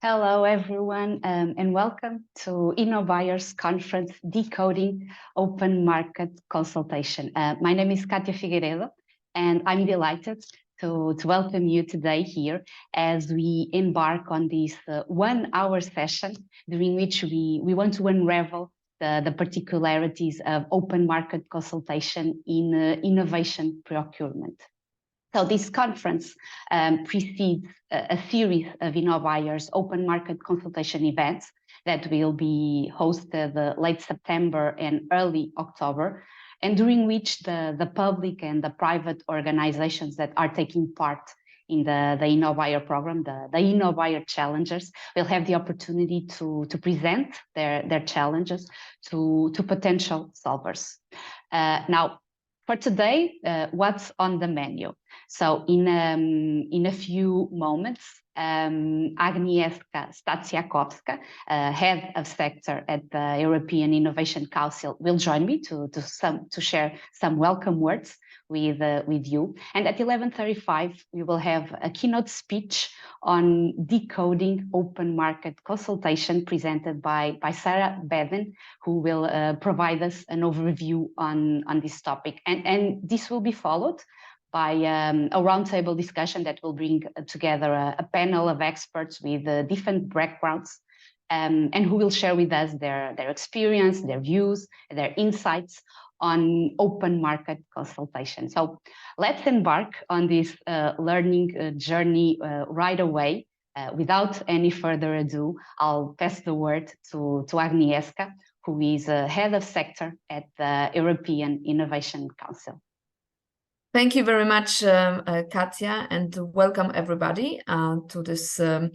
Hello, everyone, and welcome to InnoBuyers Conference Decoding Open Market Consultation. My name is Cátia Figueiredo, and I'm delighted to welcome you today here as we embark on this 1 hour session during which we want to unravel the particularities of open market consultation in innovation procurement. So this conference precedes a series of InnoBuyers open market consultation events that will be hosted late September and early October, and during which the public and the private organizations that are taking part in the InnoBuyer program, the InnoBuyer challengers, will have the opportunity to present their challenges to potential solvers. Now, for today, what's on the menu? So in a few moments, Agnieszka Stasiakowska, head of sector at the European Innovation Council, will join me to share some welcome words with you. And at 11:35, we will have a keynote speech on decoding open market consultation presented by Sara Bedin, who will provide us an overview on this topic. And this will be followed by a roundtable discussion that will bring together a panel of experts with different backgrounds and who will share with us their experience, their views, their insights on open market consultation. So let's embark on this learning journey right away. Without any further ado, I'll pass the word to Agnieszka, who is head of sector at the European Innovation Council. Thank you very much, Cátia, and welcome everybody to this 1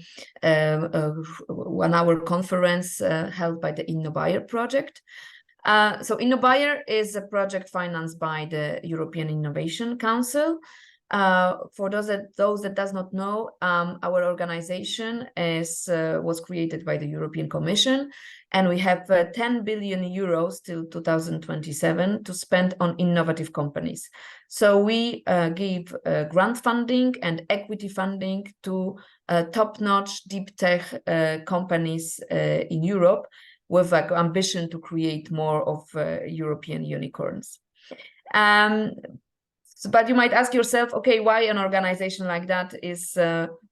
hour conference held by the InnoBuyer project. So InnoBuyer is a project financed by the European Innovation Council. For those that does not know, our organization was created by the European Commission, and we have 10 billion euros till 2027 to spend on innovative companies. So we give grant funding and equity funding to top-notch deep tech companies in Europe, with an ambition to create more of European unicorns. But you might ask yourself, okay, why an organization like that is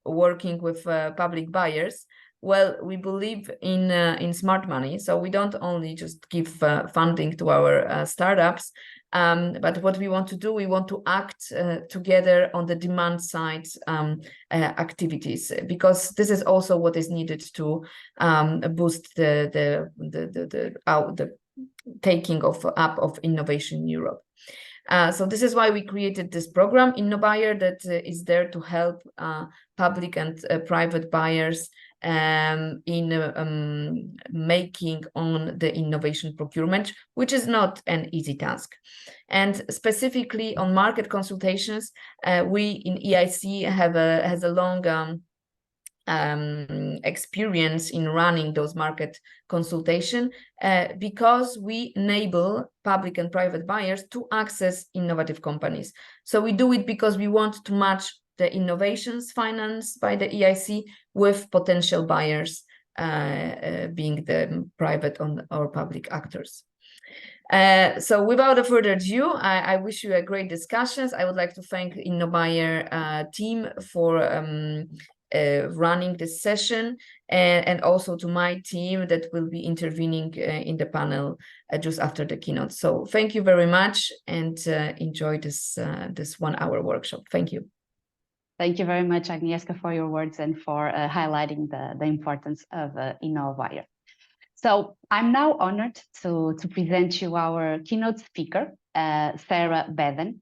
working with public buyers? Well, we believe in smart money, so we don't only just give funding to our startups, but what we want to do, we want to act together on the demand side activities, because this is also what is needed to boost the taking up of innovation in Europe. So this is why we created this program, InnoBuyer, that is there to help public and private buyers in making on the innovation procurement, which is not an easy task. And specifically on market consultations, we in EIC has a long experience in running those market consultation because we enable public and private buyers to access innovative companies. So we do it because we want to match the innovations financed by the EIC with potential buyers being the private or public actors. So without further ado, I wish you a great discussions. I would like to thank InnoBuyer team for running this session, and also to my team that will be intervening in the panel just after the keynote. So thank you very much, and enjoy this 1 hour workshop. Thank you. Thank you very much, Agnieszka, for your words and for highlighting the importance of InnoBuyer. So I'm now honored to present you our keynote speaker, Sara Bedin.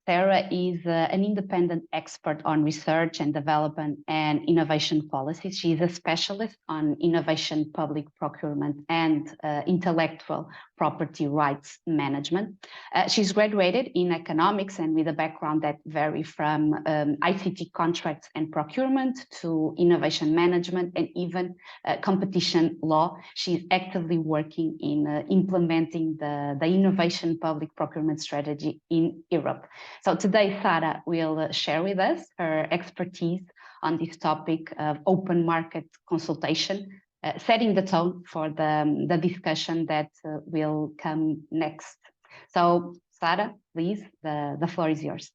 Sara is an independent expert on research and development and innovation policies. She is a specialist on innovation, public procurement, and intellectual property rights management. She's graduated in economics and with a background that varies from ICT contracts and procurement to innovation management and even competition law. She's actively working in implementing the innovation public procurement strategy in Europe. So today, Sara will share with us her expertise on this topic of open market consultation, setting the tone for the discussion that will come next. So, Sara, please, the floor is yours.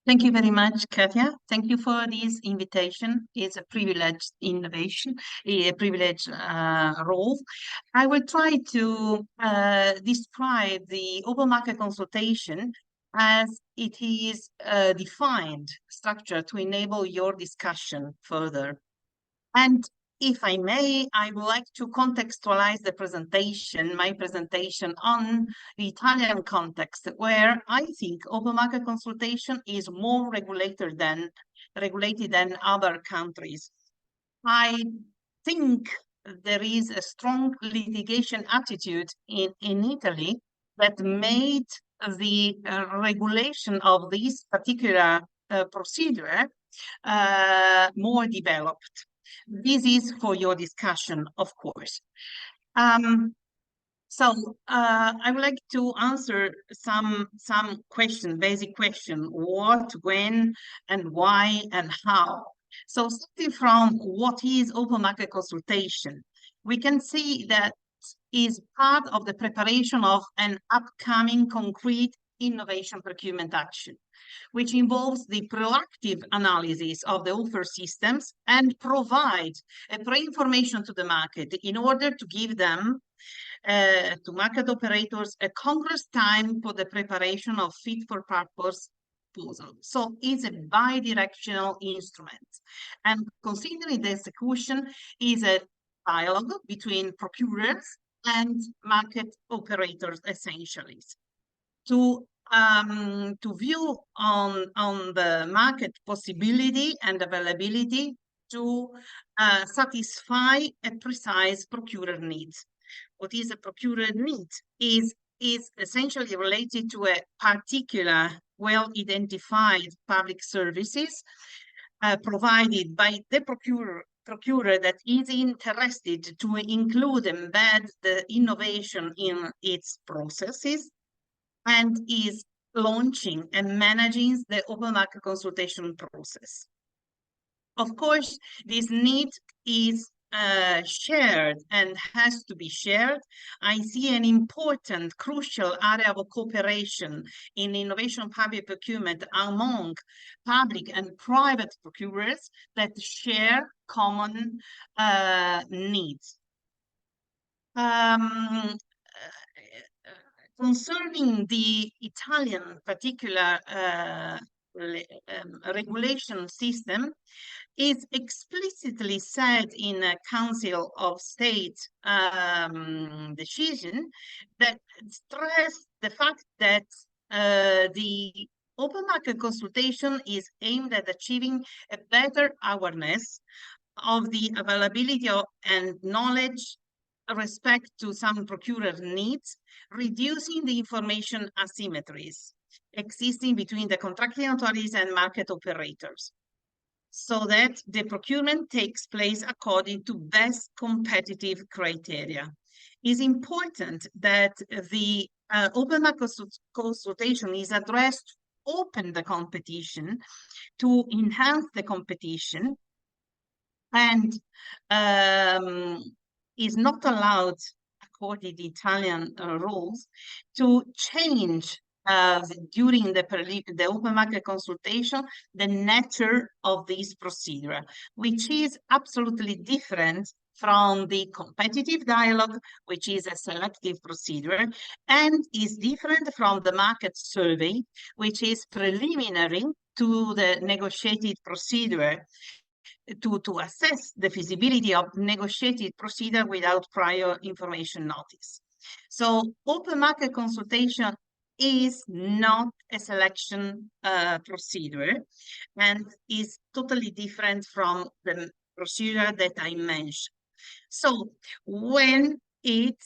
Thank you very much, Cátia. Thank you for this invitation. It's a privileged innovation, a privileged role. I will try to describe the open market consultation as it is a defined structure to enable your discussion further. And if I may, I would like to contextualize the presentation, my presentation on the Italian context, where I think open market consultation is more regulated than other countries. I think there is a strong litigation attitude in Italy that made the regulation of this particular procedure more developed. This is for your discussion, of course. So I would like to answer some question, basic question: what, when, and why, and how. So starting from what is open market consultation, we can see that is part of the preparation of an upcoming concrete innovation procurement action, which involves the proactive analysis of the offer systems and provide a pre-information to the market in order to give them, to market operators, a concrete time for the preparation of fit-for-purpose proposal. So it's a bi-directional instrument. And considering the execution is a dialogue between procurers and market operators, essentially. To view on the market possibility and availability to satisfy a precise procurer need. What is a procurer need is essentially related to a particular well-identified public services provided by the procurer that is interested to include, embed the innovation in its processes, and is launching and managing the open market consultation process. Of course, this need is shared and has to be shared. I see an important, crucial area of cooperation in innovation public procurement among public and private procurers that share common needs. Concerning the Italian particular regulation system, is explicitly said in a Council of State decision that stress the fact that the open market consultation is aimed at achieving a better awareness of the availability of and knowledge respect to some procurer needs, reducing the information asymmetries existing between the contracting authorities and market operators, so that the procurement takes place according to best competitive criteria. It's important that the open market consultation is addressed to open the competition, to enhance the competition, and is not allowed, according to Italian rules, to change during the open market consultation the nature of this procedure, which is absolutely different from the competitive dialogue, which is a selective procedure, and is different from the market survey, which is preliminary to the negotiated procedure, to assess the feasibility of negotiated procedure without prior information notice. So open market consultation is not a selection procedure and is totally different from the procedure that I mentioned. So when it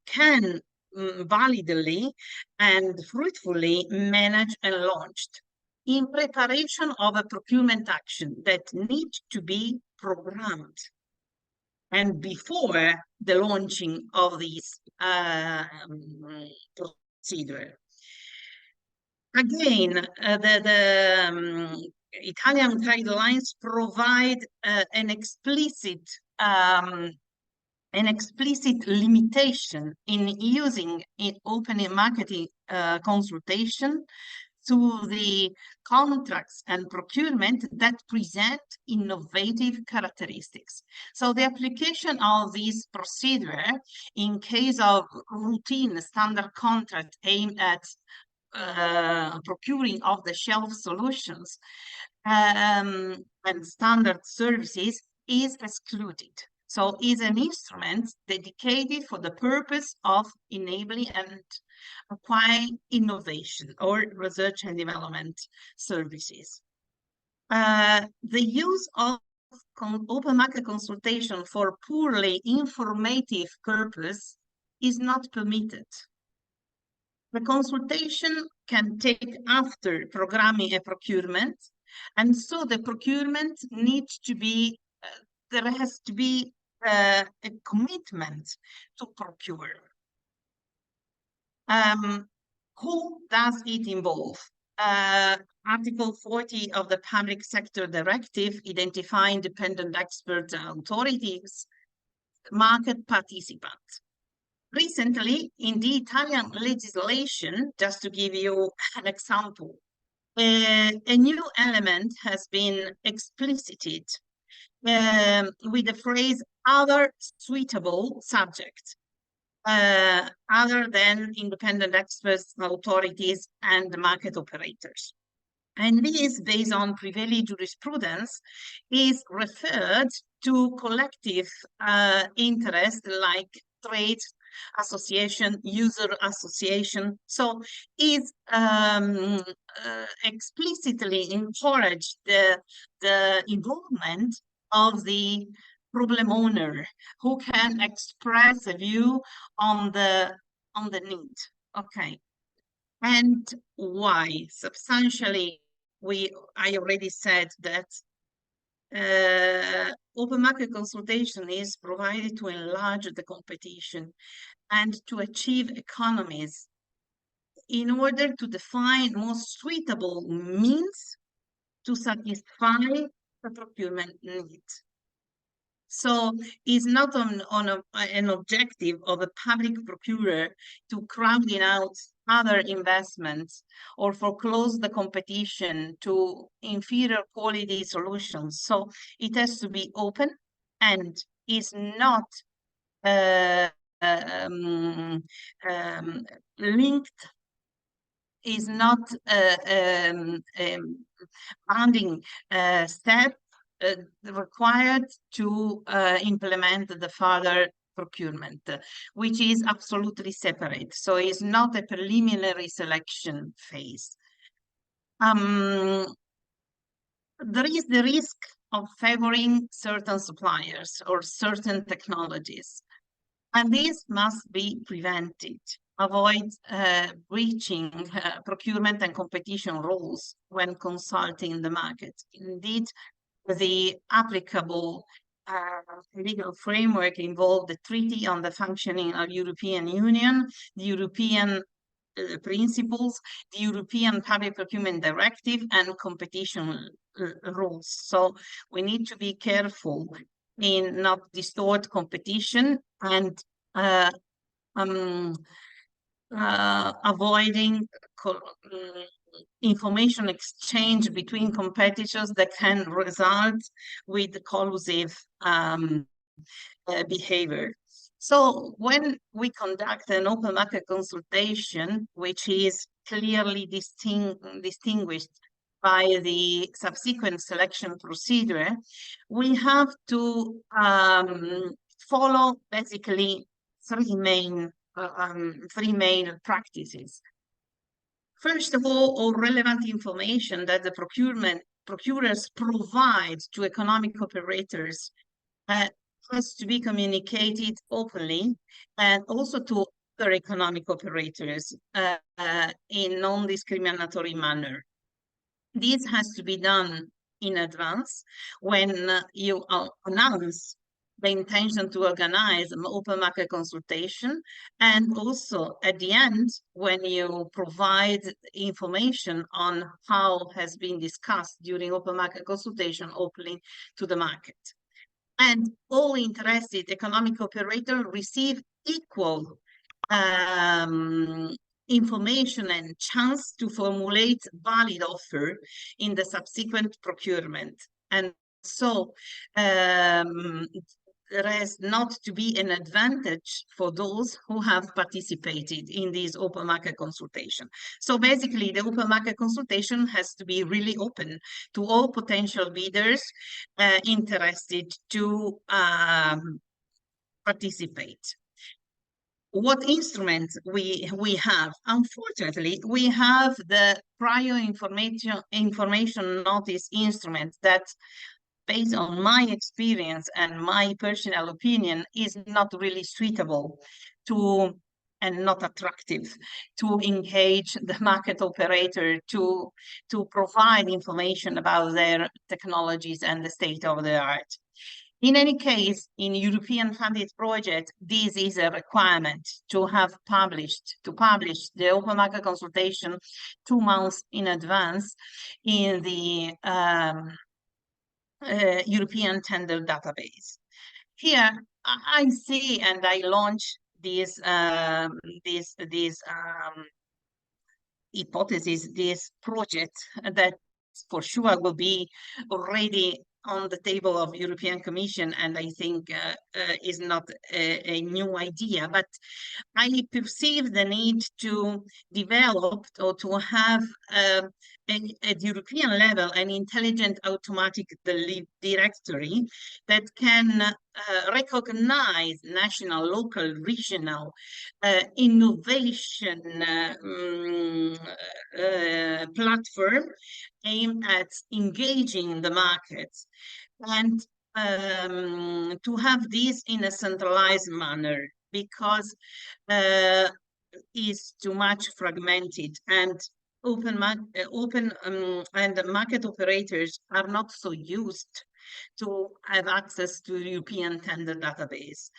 can validly and fruitfully managed and launched in preparation of a procurement action that needs to be programmed and before the launching of this procedure. Again, Italian guidelines provide an explicit limitation in using open market consultation to the contracts and procurement that present innovative characteristics. So the application of this procedure in case of routine standard contract aimed at procuring off-the-shelf solutions and standard services is excluded. So is an instrument dedicated for the purpose of enabling and acquiring innovation or research and development services. The use of open market consultation for purely informative purpose is not permitted. The consultation can take after programming a procurement, and so the procurement needs to be, there has to be a commitment to procure. Who does it involve? Article 40 of the Public Sector Directive identify independent expert authorities, market participants. Recently, in the Italian legislation, just to give you an example, a new element has been explicited with the phrase other suitable subjects, other than independent experts, authorities, and market operators. And this, based on prevailing jurisprudence, is referred to collective interest like trade association, user association. So is explicitly encouraged the involvement of the problem owner who can express a view on the need. Okay. And why? Substantially, I already said that open market consultation is provided to enlarge the competition and to achieve economies in order to define most suitable means to satisfy the procurement need. So it's not an objective of a public procurer to crowding out other investments or foreclose the competition to inferior quality solutions. So it has to be open and is not linked, is not bounding step required to implement the further procurement, which is absolutely separate. So it's not a preliminary selection phase. There is the risk of favoring certain suppliers or certain technologies, and this must be prevented. Avoid breaching procurement and competition rules when consulting the market. Indeed, the applicable legal framework involved the Treaty on the Functioning of European Union, the European principles, the European Public Procurement Directive, and competition rules. So we need to be careful in not distort competition and avoiding information exchange between competitors that can result with collusive behavior. So when we conduct an open market consultation, which is clearly distinguished by the subsequent selection procedure, we have to follow basically three main practices. First of all relevant information that the procurers provide to economic operators has to be communicated openly and also to other economic operators in non-discriminatory manner. This has to be done in advance when you announce the intention to organize an open market consultation, and also at the end, when you provide information on how has been discussed during open market consultation openly to the market. And all interested economic operators receive equal information and chance to formulate valid offer in the subsequent procurement. And so there has not to be an advantage for those who have participated in this open market consultation. So basically, the open market consultation has to be really open to all potential bidders interested to participate. What instruments we have? Unfortunately, we have the prior information notice instrument that, based on my experience and my personal opinion, is not really suitable to and not attractive to engage the market operator to provide information about their technologies and the state of the art. In any case, in European funded project, this is a requirement to publish the open market consultation 2 months in advance in the European tender database. Here, I see, and I launch this hypothesis, this project that for sure will be already on the table of European Commission, and I think is not a new idea, but I perceive the need to develop or to have at European level an intelligent automatic directory that can recognize national, local, regional innovation platform aimed at engaging the markets, and to have this in a centralized manner, because is too much fragmented, and market operators are not so used to have access to the European tender database,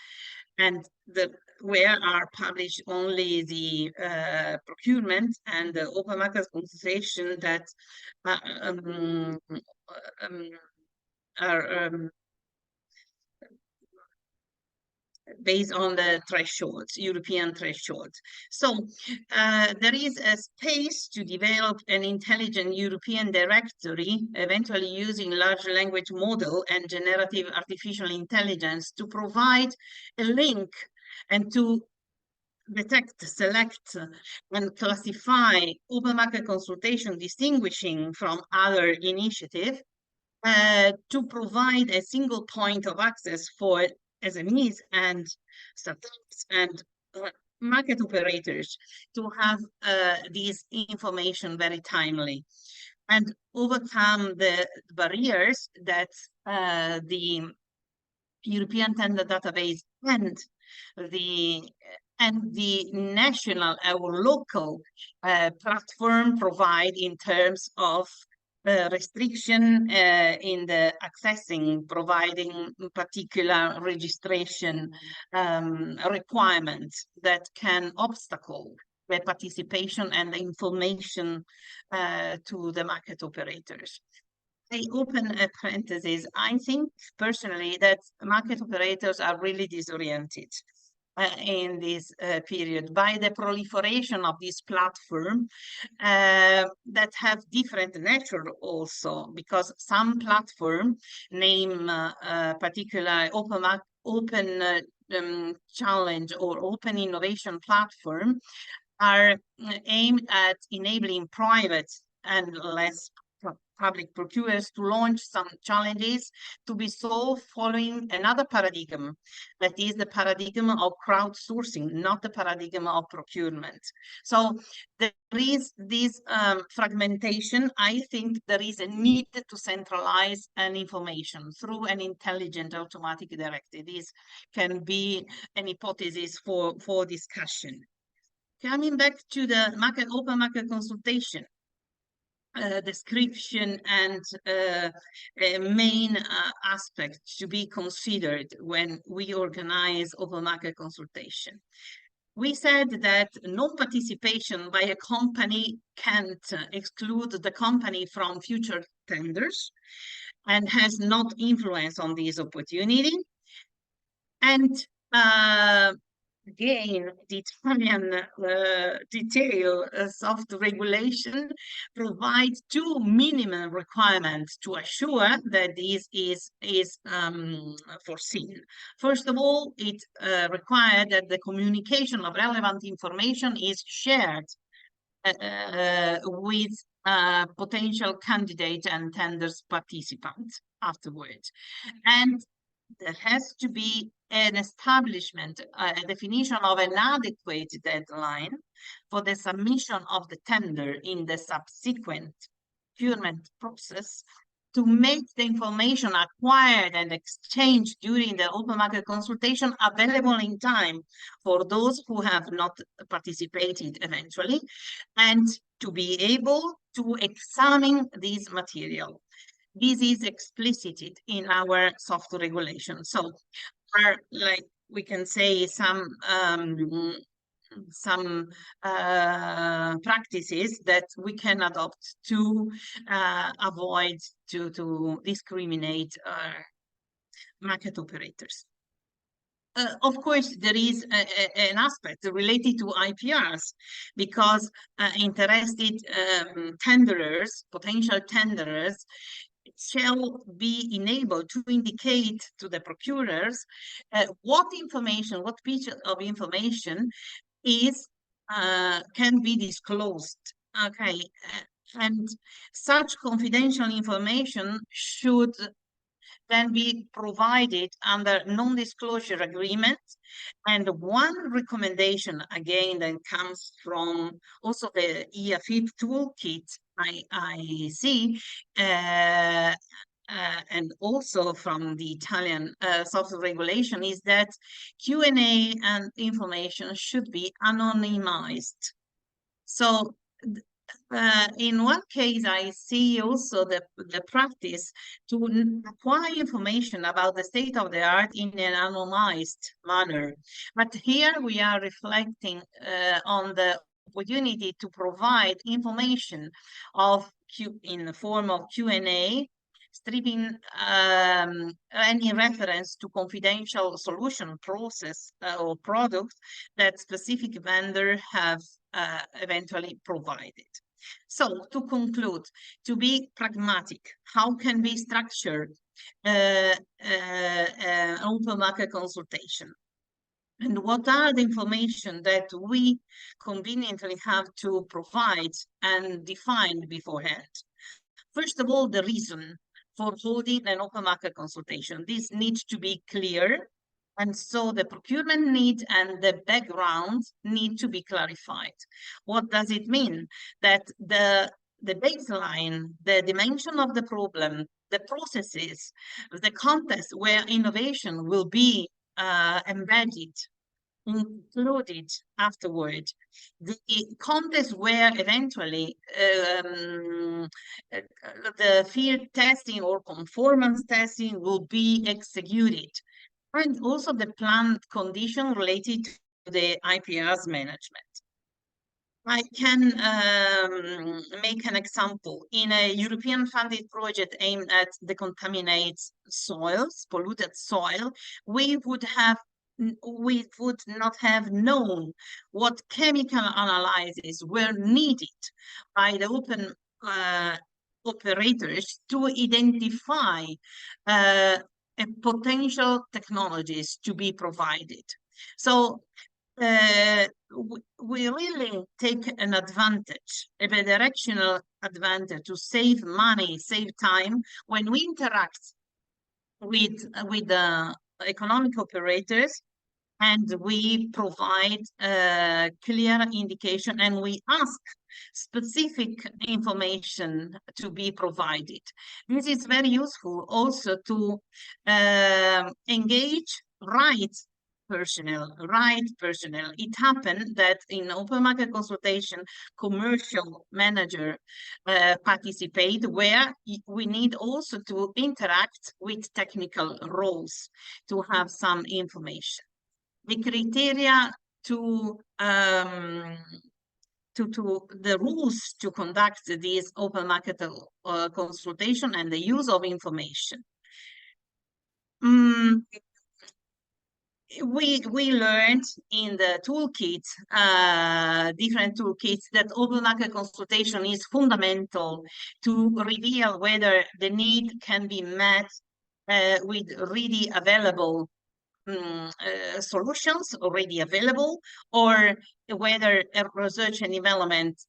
and where are published only the procurement and the open market consultation that are based on the thresholds, European thresholds. So there is a space to develop an intelligent European directory, eventually using large language model and generative artificial intelligence to provide a link and to detect, select, and classify open market consultation, distinguishing from other initiatives, to provide a single point of access for SMEs and startups and market operators to have this information very timely, and overcome the barriers that the European tender database and the national or local platform provide in terms of restriction in the accessing, providing particular registration requirements that can obstacle the participation and the information to the market operators. I open a parenthesis. I think personally that market operators are really disoriented in this period by the proliferation of this platform that have different nature also, because some platform name particular open challenge or open innovation platform are aimed at enabling private and less public procurers to launch some challenges to be solved following another paradigm, that is the paradigm of crowdsourcing, not the paradigm of procurement. So there is this fragmentation. I think there is a need to centralize an information through an intelligent automatic directive. This can be an hypothesis for discussion. Coming back to the open market consultation, description and main aspects to be considered when we organize open market consultation. We said that non-participation by a company can't exclude the company from future tenders and has not influence on this opportunity. And again, the Italian detail soft regulation provides two minimum requirements to assure that this is foreseen. First of all, it requires that the communication of relevant information is shared with potential candidate and tenders participants afterwards. And there has to be an establishment, a definition of an adequate deadline for the submission of the tender in the subsequent procurement process to make the information acquired and exchanged during the open market consultation available in time for those who have not participated eventually, and to be able to examine this material. This is explicited in our soft regulation. So, like we can say, some practices that we can adopt to avoid to discriminate market operators. Of course, there is an aspect related to IPRs, because interested tenderers, potential tenderers, shall be enabled to indicate to the procurers what information, what piece of information is can be disclosed. Okay, and such confidential information should then be provided under non-disclosure agreement. And one recommendation, again, that comes from also the EAFIP toolkit I see, and also from the Italian soft regulation, is that Q&A and information should be anonymized. So in one case, I see also the practice to acquire information about the state of the art in an anonymized manner. But here we are reflecting on the opportunity to provide information in the form of Q&A, stripping any reference to confidential solution process or products that specific vendor have eventually provided. So to conclude, to be pragmatic, how can we structure an open market consultation? And what are the information that we conveniently have to provide and define beforehand? First of all, the reason for holding an open market consultation. This needs to be clear. And so the procurement need and the background need to be clarified. What does it mean? That the baseline, the dimension of the problem, the processes, the context where innovation will be embedded, included afterward, the context where eventually the field testing or conformance testing will be executed, and also the planned condition related to the IPR's management. I can make an example. In a European funded project aimed at decontaminate soils, polluted soil, we would not have known what chemical analyses were needed by the open operators to identify potential technologies to be provided. So we really take an advantage, a bidirectional advantage, to save money, save time when we interact with the economic operators, and we provide clear indication, and we ask specific information to be provided. This is very useful also to engage right personnel, right personnel. It happened that in open market consultation, commercial manager participate, where we need also to interact with technical roles to have some information. The criteria to the rules to conduct this open market consultation and the use of information. We learned in the toolkit, different toolkits, that open market consultation is fundamental to reveal whether the need can be met with really available solutions already available, or whether research and development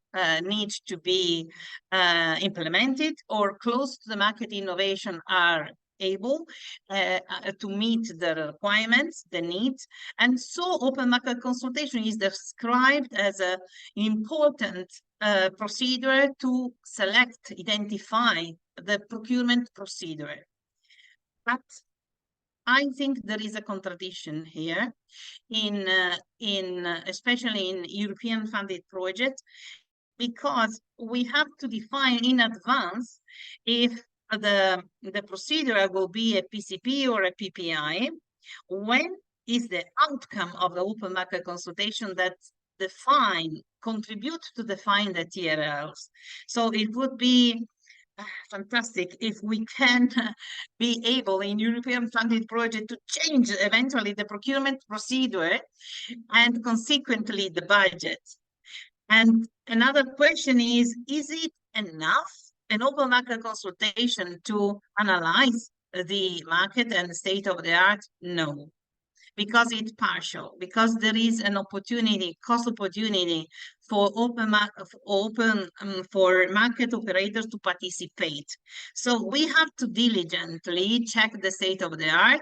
needs to be implemented, or close to the market innovation are able to meet the requirements, the needs. And so open market consultation is described as an important procedure to select, identify the procurement procedure. But I think there is a contradiction here, especially in European funded projects, because we have to define in advance if the procedure will be a PCP or a PPI. When is the outcome of the open market consultation that contribute to define the TRLs? So it would be fantastic if we can be able in European funded project to change eventually the procurement procedure and consequently the budget. And another question is it enough, an open market consultation, to analyze the market and the state of the art? No, because it's partial, because there is an opportunity, cost opportunity for for market operators to participate. So we have to diligently check the state of the art,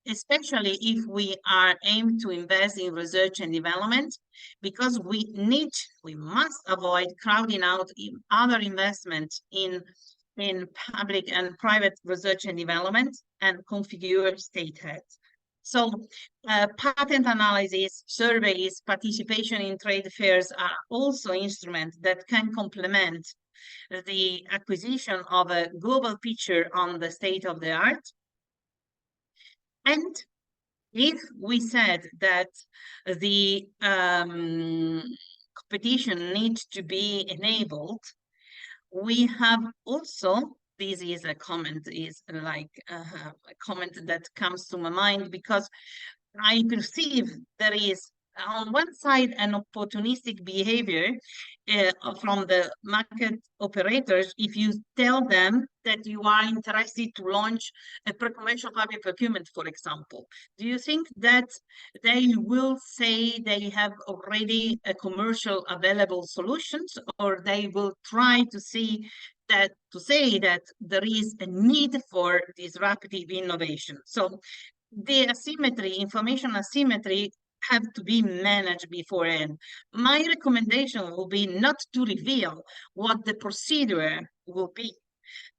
especially if we are aimed to invest in research and development, because we must avoid crowding out other investment in public and private research and development and configure state heads. So patent analysis, surveys, participation in trade fairs are also instruments that can complement the acquisition of a global picture on the state of the art. And if we said that the competition needs to be enabled, we have also, this is a comment, a comment that comes to my mind, because I perceive there is on one side an opportunistic behavior from the market operators. If you tell them that you are interested to launch a pre-commercial public procurement, for example, do you think that they will say they have already a commercial available solutions, or they will try to say that there is a need for disruptive innovation? So the asymmetry, information asymmetry, have to be managed beforehand. My recommendation will be not to reveal what the procedure will be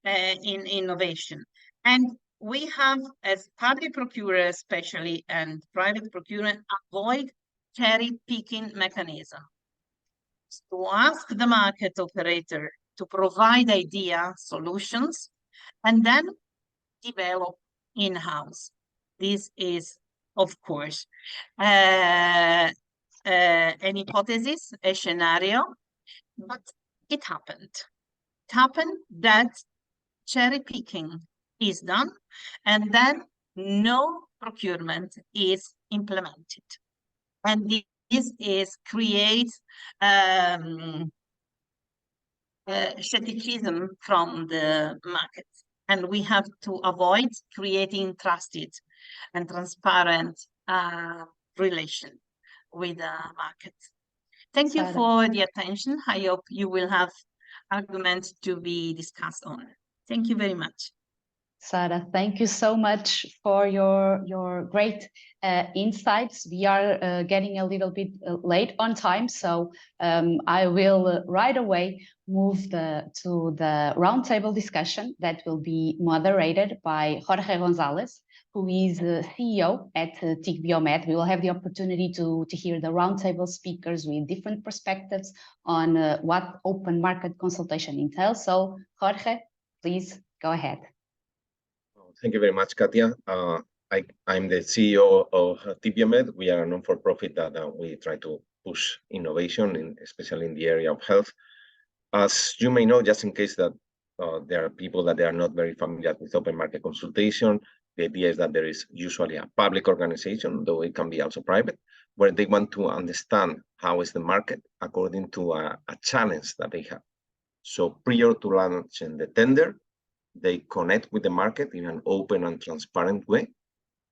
in innovation. And we have, as public procurers especially, and private procurement, avoid cherry-picking mechanism. To ask the market operator to provide idea solutions and then develop in-house. This is, of course, an hypothesis, a scenario, but it happened. It happened that cherry picking is done, and then no procurement is implemented. And this creates skepticism from the market. And we have to avoid creating trusted and transparent relation with the market. Thank you for the attention. I hope you will have arguments to be discussed on. Thank you very much. Sara, thank you so much for your great insights. We are getting a little bit late on time, so I will right away move to the roundtable discussion that will be moderated by Jorge Gonzalez, who is CEO at TBioMed. We will have the opportunity to hear the roundtable speakers with different perspectives on what open market consultation entails. So Jorge, please go ahead. Thank you very much, Cátia. I'm the CEO of TBioMed. We are a non-for-profit that we try to push innovation, especially in the area of health. As you may know, just in case that there are people that they are not very familiar with open market consultation, the idea is that there is usually a public organization, though it can be also private, where they want to understand how is the market according to a challenge that they have. So prior to launching the tender, they connect with the market in an open and transparent way,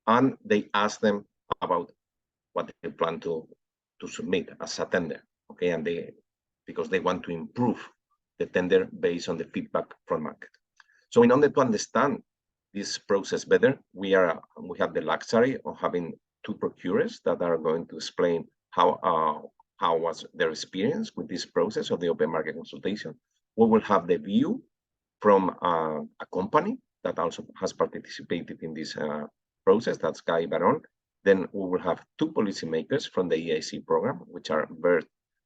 and they ask them about what they plan to submit as a tender. Okay, and because they want to improve the tender based on the feedback from market. So in order to understand this process better, we have the luxury of having two procurers that are going to explain how was their experience with this process of the open market consultation. We will have the view from a company that also has participated in this process, that's Guy Baron. Then we will have two policymakers from the EIC program, which are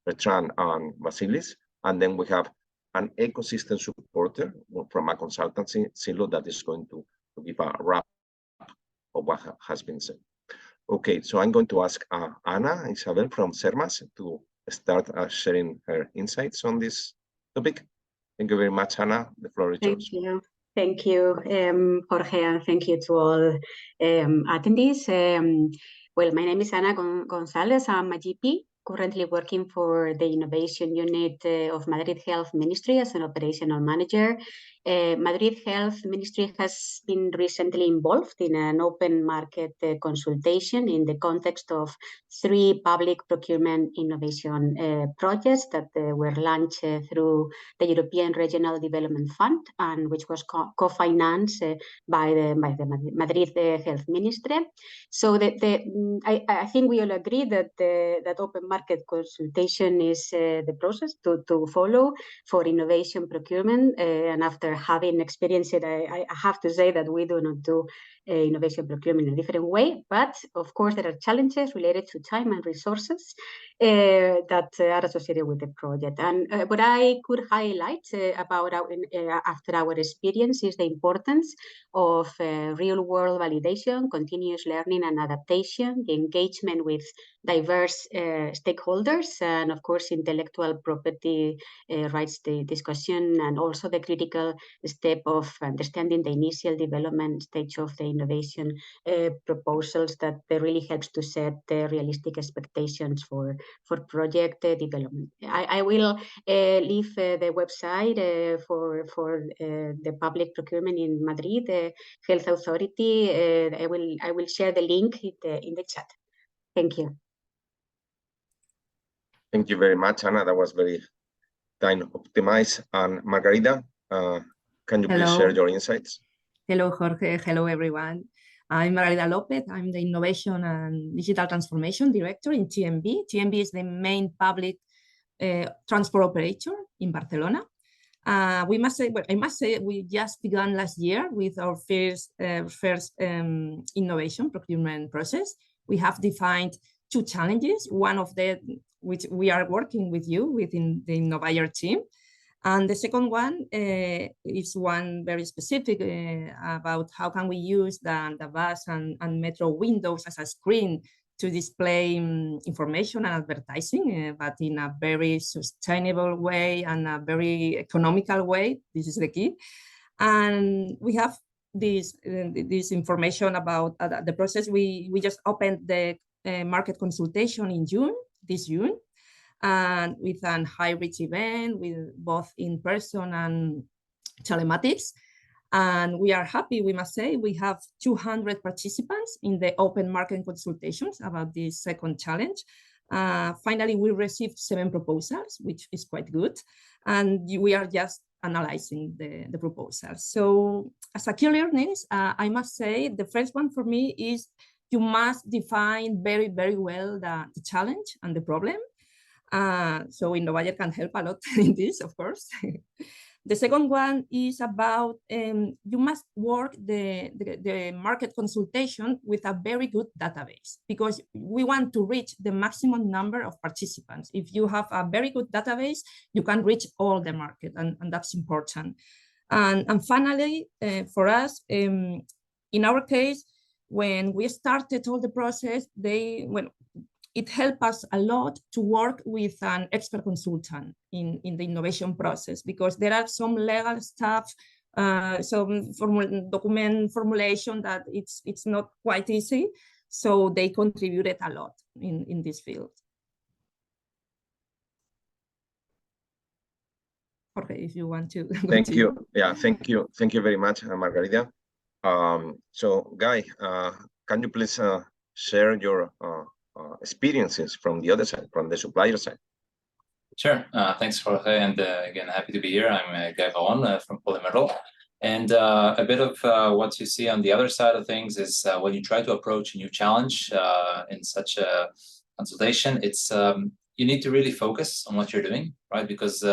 Bertrand and Vasilis. And then we have an ecosystem supporter from a consultancy, Silo, that is going to give a wrap of what has been said. Okay, so I'm going to ask Ana Isabel from CERMAS to start sharing her insights on this topic. Thank you very much, Ana. The floor is yours. Thank you, Jorge, and thank you to all attendees. Well, my name is Ana Gonzalez. I'm a GP, currently working for the Innovation Unit of Madrid Health Ministry as an operational manager. Madrid Health Ministry has been recently involved in an open market consultation in the context of 3 public procurement innovation projects that were launched through the European Regional Development Fund, and which was co-financed by the Madrid Health Ministry. So I think we all agree that that open market consultation is the process to follow for innovation procurement, and after having experienced it, I have to say that we do not do innovation procurement in a different way, but of course there are challenges related to time and resources that are associated with the project. And what I could highlight about after our experience is the importance of real-world validation, continuous learning and adaptation, the engagement with diverse stakeholders, and of course intellectual property rights discussion, and also the critical step of understanding the initial development stage of the innovation proposals that really helps to set realistic expectations for project development. I will leave the website for the public procurement in Madrid, the Health Authority. I will share the link in the chat. Thank you. Thank you very much, Ana. That was very time optimized. And Margarita, can you please share your insights? Hello, Jorge. Hello, everyone. I'm Margarita Lopez. I'm the Innovation and Digital Transformation Director in TMB. TMB is the main public transport operator in Barcelona. I must say, we just began last year with our first innovation procurement process. We have defined 2 challenges, one of them which we are working with you within the Innovayor team. And the second one is one very specific about how can we use the bus and metro windows as a screen to display information and advertising, but in a very sustainable way and a very economical way. This is the key. And we have this information about the process. We just opened the market consultation in this June, and with a high-reach event with both in-person and telematics. And we are happy, we must say, we have 200 participants in the open market consultations about this second challenge. Finally, we received 7 proposals, which is quite good. And we are just analyzing the proposals. So as a key learnings, I must say the first one for me is you must define very, very well the challenge and the problem. So Innovayor can help a lot in this, of course. The second one is about you must work the market consultation with a very good database, because we want to reach the maximum number of participants. If you have a very good database, you can reach all the market, and that's important. And finally, for us, in our case, when we started all the process, it helped us a lot to work with an expert consultant in the innovation process, because there are some legal stuff, some document formulation that it's not quite easy. So they contributed a lot in this field. Okay, if you want to. Thank you. Yeah, thank you. Thank you very much, Margarita. So, Guy, can you please share your experiences from the other side, from the supplier side? Sure. Thanks, Jorge. And again, happy to be here. I'm Guy Varon from Polymetal. And a bit of what you see on the other side of things is when you try to approach a new challenge in such a consultation, it's you need to really focus on what you're doing, right? Because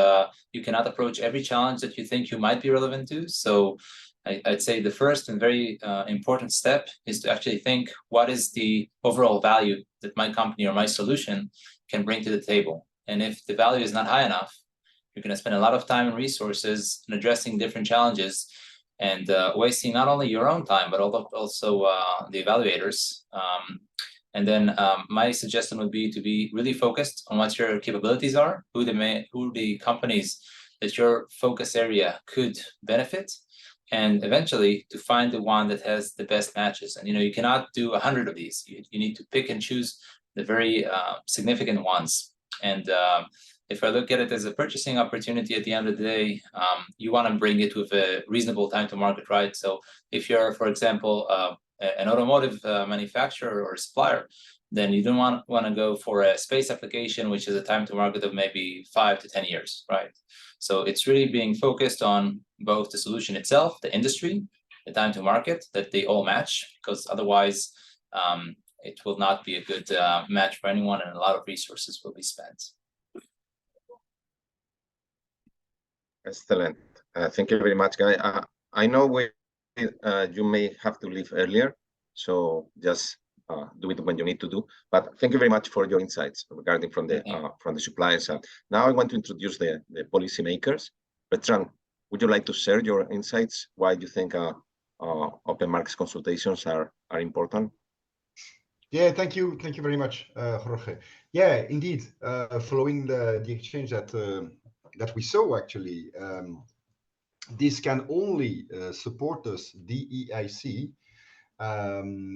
you cannot approach every challenge that you think you might be relevant to. So I'd say the first and very important step is to actually think, what is the overall value that my company or my solution can bring to the table? And if the value is not high enough, you're going to spend a lot of time and resources in addressing different challenges and wasting not only your own time, but also the evaluators. And then my suggestion would be to be really focused on what your capabilities are, who the companies that your focus area could benefit, and eventually to find the one that has the best matches. And you cannot do 100 of these. You need to pick and choose the very significant ones. And if I look at it as a purchasing opportunity at the end of the day, you want to bring it with a reasonable time to market, right? So if you're, for example, an automotive manufacturer or supplier, then you don't want to go for a space application, which is a time to market of maybe 5 to 10 years, right? So it's really being focused on both the solution itself, the industry, the time to market, that they all match, because otherwise it will not be a good match for anyone, and a lot of resources will be spent. Excellent. Thank you very much, Guy. I know you may have to leave earlier, so just do it when you need to do. But thank you very much for your insights regarding from the supplier side. Now I want to introduce the policymakers. Bertrand, would you like to share your insights? Why do you think open markets consultations are important? Yeah, thank you very much, Jorge. Yeah, indeed. Following the exchange that we saw, actually, this can only support us, DEIC,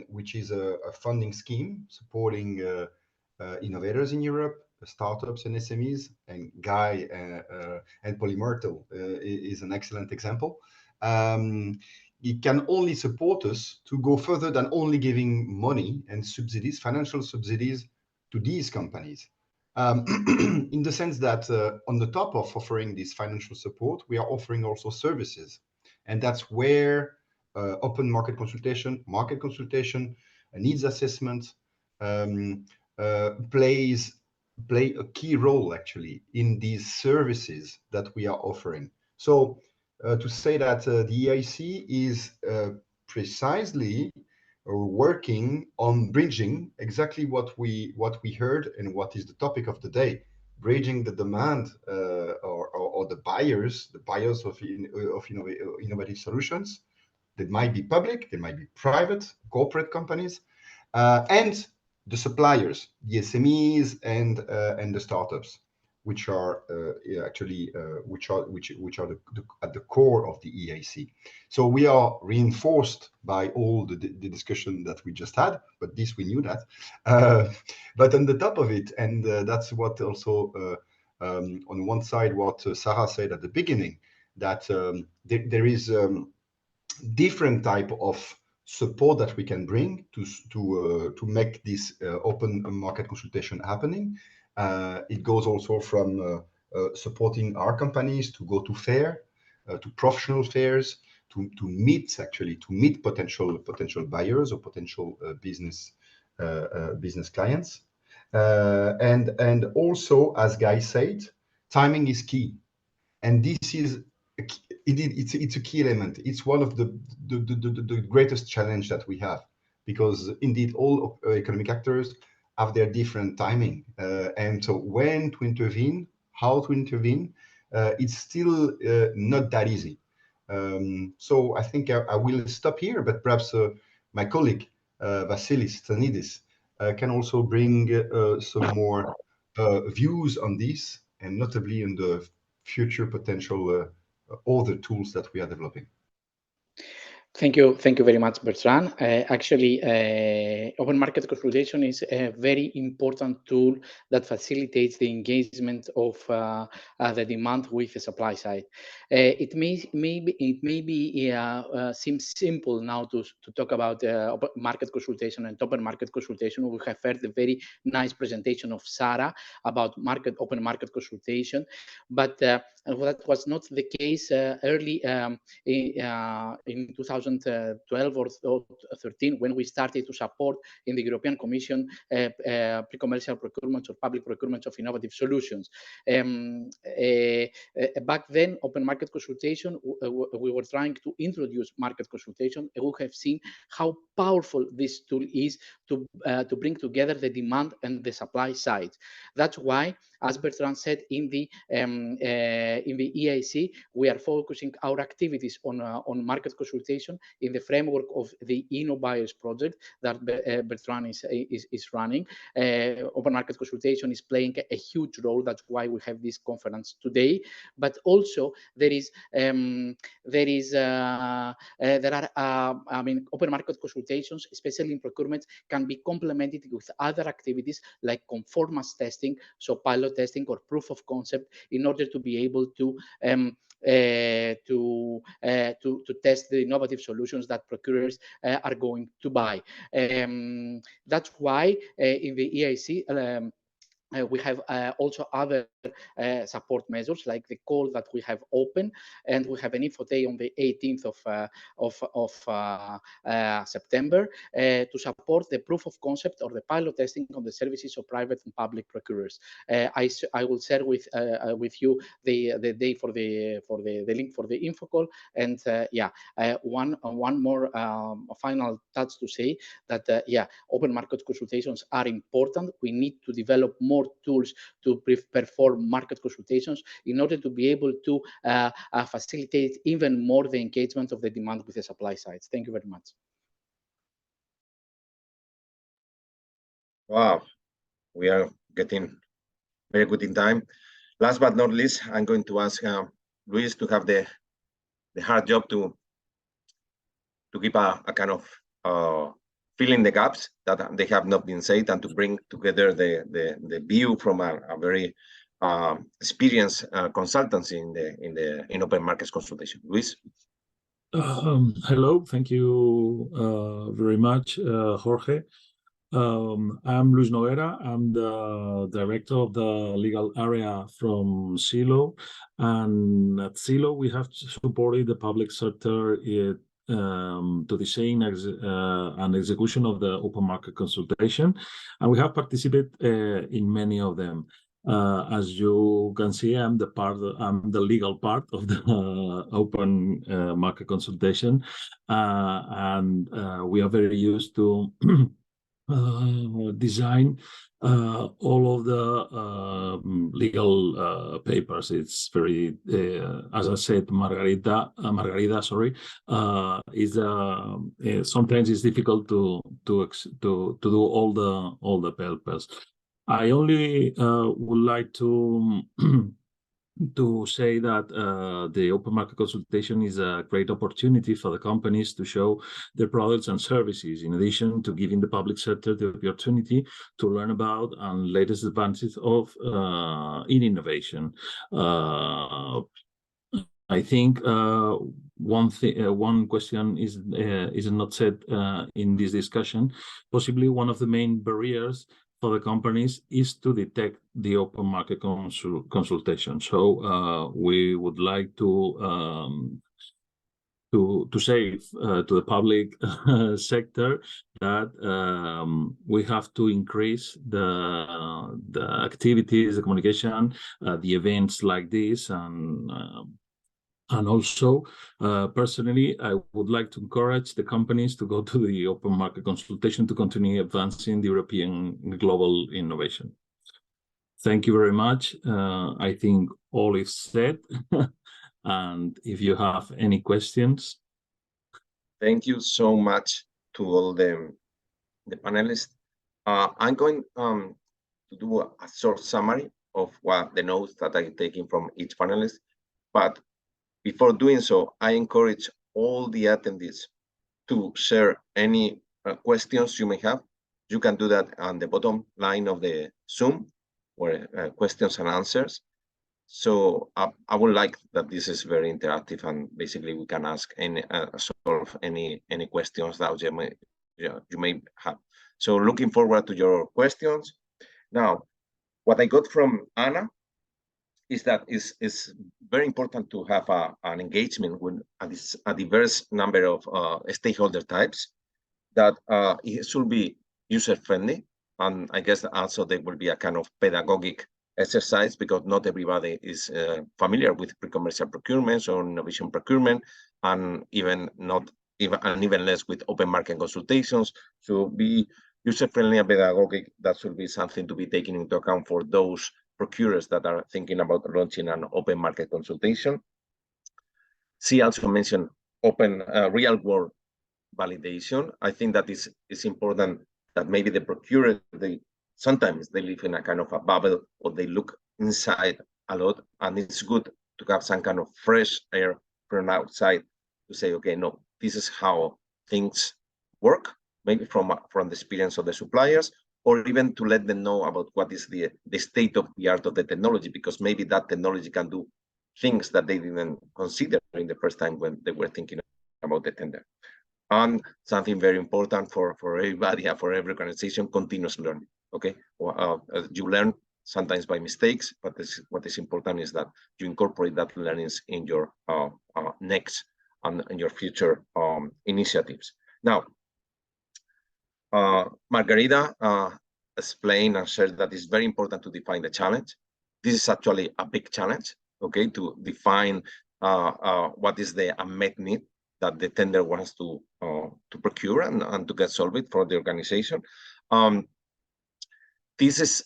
which is a funding scheme supporting innovators in Europe, startups and SMEs, and Guy and Polymetal is an excellent example. It can only support us to go further than only giving money and subsidies, financial subsidies, to these companies. In the sense that on the top of offering this financial support, we are offering also services. And that's where open market consultation, needs assessment play a key role, actually, in these services that we are offering. So to say that the EIC is precisely working on bridging exactly what we heard and what is the topic of the day, bridging the demand or the buyers of innovative solutions that might be public, they might be private, corporate companies, and the suppliers, the SMEs and the startups, which are actually at the core of the EIC. So we are reinforced by all the discussion that we just had, but this we knew that. But on the top of it, and that's what also on one side what Sara said at the beginning, that there is different type of support that we can bring to make this open market consultation happening. It goes also from supporting our companies to go to fair, to professional fairs, to meet potential buyers or potential business clients, and also, as Guy said, timing is key, and this is it's a key element. It's one of the greatest challenge that we have, because indeed all economic actors have their different timing, and so when to intervene, how to intervene, it's still not that easy. So I think I will stop here, but perhaps my colleague Vasilis Stanidis can also bring some more views on this, and notably in the future potential other tools that we are developing. Thank you very much, Bertrand. Actually, open market consultation is a very important tool that facilitates the engagement of the demand with the supply side. It may seem simple now to talk about open market consultation and open market consultation. We have heard a very nice presentation of Sara about open market consultation, but that was not the case early in 2012 or 13, when we started to support in the European Commission pre-commercial procurements or public procurements of innovative solutions. Back then, open market consultation, we were trying to introduce market consultation, and we have seen how powerful this tool is to bring together the demand and the supply side. That's why, as Bertrand said, in the EIC, we are focusing our activities on market consultation in the framework of the InnoBuyers project that Bertrand is running. Open market consultation is playing a huge role. That's why we have this conference today. But also there are open market consultations, especially in procurement, can be complemented with other activities like conformance testing, so pilot testing or proof of concept, in order to be able to test the innovative solutions that procurers are going to buy. That's why in the EIC we have also other support measures, like the call that we have open, and we have an info day on the 18th of September to support the proof of concept or the pilot testing on the services of private and public procurers. I will share with you the day for the link for the info call. And one more final touch to say that open market consultations are important. We need to develop more tools to perform market consultations in order to be able to facilitate even more the engagement of the demand with the supply sides. Thank you very much. Wow, we are getting very good in time. Last but not least, I'm going to ask Luis to have the hard job to keep a kind of filling the gaps that they have not been said, and to bring together the view from a very experienced consultancy in open markets consultation. Luis. Hello, thank you very much, Jorge. I'm Luis Noguera. I'm the director of the legal area from CILO, and at CILO we have supported the public sector to design and execution of the open market consultation, and we have participated in many of them. As you can see, I'm the legal part of the open market consultation, and we are very used to design all of the legal papers. It's very, as I said, Margarida, is sometimes it's difficult to do all the papers. I only would like to say that the open market consultation is a great opportunity for the companies to show their products and services, in addition to giving the public sector the opportunity to learn about and latest advances of in innovation. I think one question is not said in this discussion. Possibly one of the main barriers for the companies is to detect the open market consultation. So we would like to say to the public sector that we have to increase the activities, the communication, the events like this, and And also, personally, I would like to encourage the companies to go to the open market consultation to continue advancing the European global innovation. Thank you very much. I think all is said. And if you have any questions. Thank you so much to all the panelists. I'm going to do a short summary of what the notes that I'm taking from each panelist. But before doing so, I encourage all the attendees to share any questions you may have. You can do that on the bottom line of the Zoom, where questions and answers. So I would like that this is very interactive, and basically we can ask any solve any questions that you may have. So looking forward to your questions. Now, what I got from Anna is that it's very important to have an engagement with a diverse number of stakeholder types, that it should be user-friendly. And I guess also there will be a kind of pedagogic exercise, because not everybody is familiar with pre-commercial procurement or innovation procurement, and even less with open market consultations. So be user-friendly and pedagogic. That should be something to be taken into account for those procurers that are thinking about launching an open market consultation. She also mentioned open real-world validation. I think that it's important that maybe the procurers, sometimes they live in a kind of a bubble, or they look inside a lot, and it's good to have some kind of fresh air from outside to say, okay, no, this is how things work, maybe from the experience of the suppliers, or even to let them know about what is the state of the art of the technology, because maybe that technology can do things that they didn't consider in the first time when they were thinking about the tender. And something very important for everybody and for every organization, continuous learning. Okay, you learn sometimes by mistakes, but what is important is that you incorporate that learnings in your next and in your future initiatives. Now, Margarita explained and shared that it's very important to define the challenge. This is actually a big challenge, okay, to define what is the unmet need that the tender wants to procure and to get solved for the organization. This is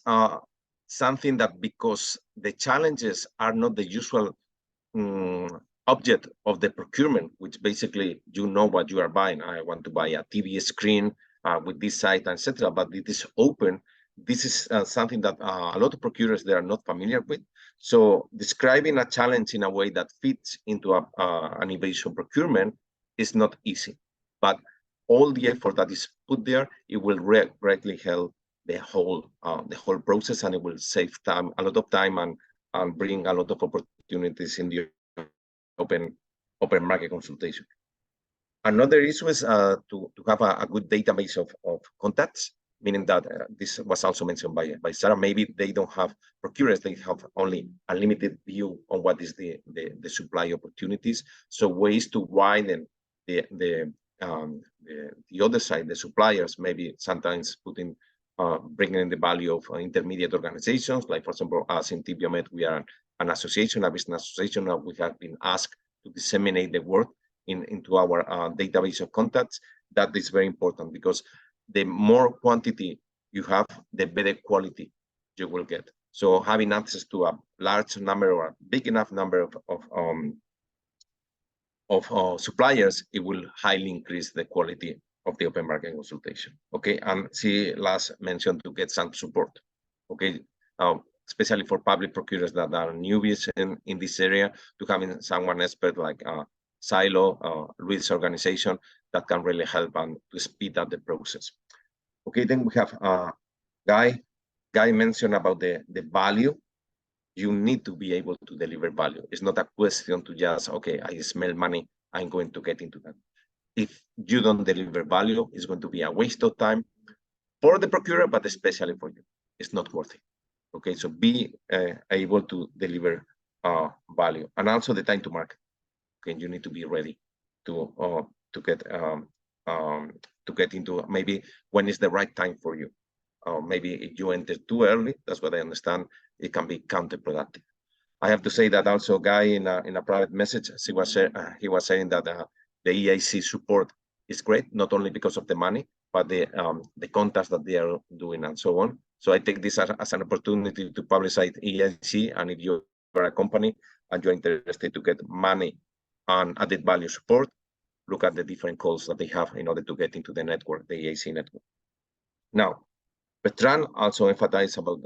something that, because the challenges are not the usual object of the procurement, which basically you know what you are buying. I want to buy a TV screen with this site, etc. But it is open. This is something that a lot of procurers they are not familiar with. So describing a challenge in a way that fits into an innovation procurement is not easy. But all the effort that is put there, it will greatly help the whole process, and it will save time, a lot of time, and bring a lot of opportunities in the open market consultation. Another issue is to have a good database of contacts, meaning that this was also mentioned by Sara. Maybe they don't have procurers; they have only a limited view on what is the supply opportunities. So ways to widen the other side, the suppliers, maybe sometimes bringing in the value of intermediate organizations, like for example, us in TPMed, we are an association, a business association, and we have been asked to disseminate the work into our database of contacts. That is very important, because the more quantity you have, the better quality you will get. So having access to a large number or a big enough number of suppliers, it will highly increase the quality of the open market consultation. Okay, and she last mentioned to get some support. Okay, especially for public procurers that are newbies in this area, to having someone expert like Silo, Luis' organization, that can really help and to speed up the process. Okay, then we have Guy mentioned about the value. You need to be able to deliver value. It's not a question to just, okay, I smell money, I'm going to get into that. If you don't deliver value, it's going to be a waste of time for the procurer, but especially for you. It's not worth it. Okay, so be able to deliver value, and also the time to market. Okay, you need to be ready to get into maybe when is the right time for you. Maybe if you enter too early, that's what I understand, it can be counterproductive. I have to say that also Guy in a private message, he was saying that the EIC support is great, not only because of the money, but the contacts that they are doing and so on. So I take this as an opportunity to publicize EIC, and if you are a company and you're interested to get money and added value support, look at the different calls that they have in order to get into the network, the EIC network. Now, Bertrand also emphasized about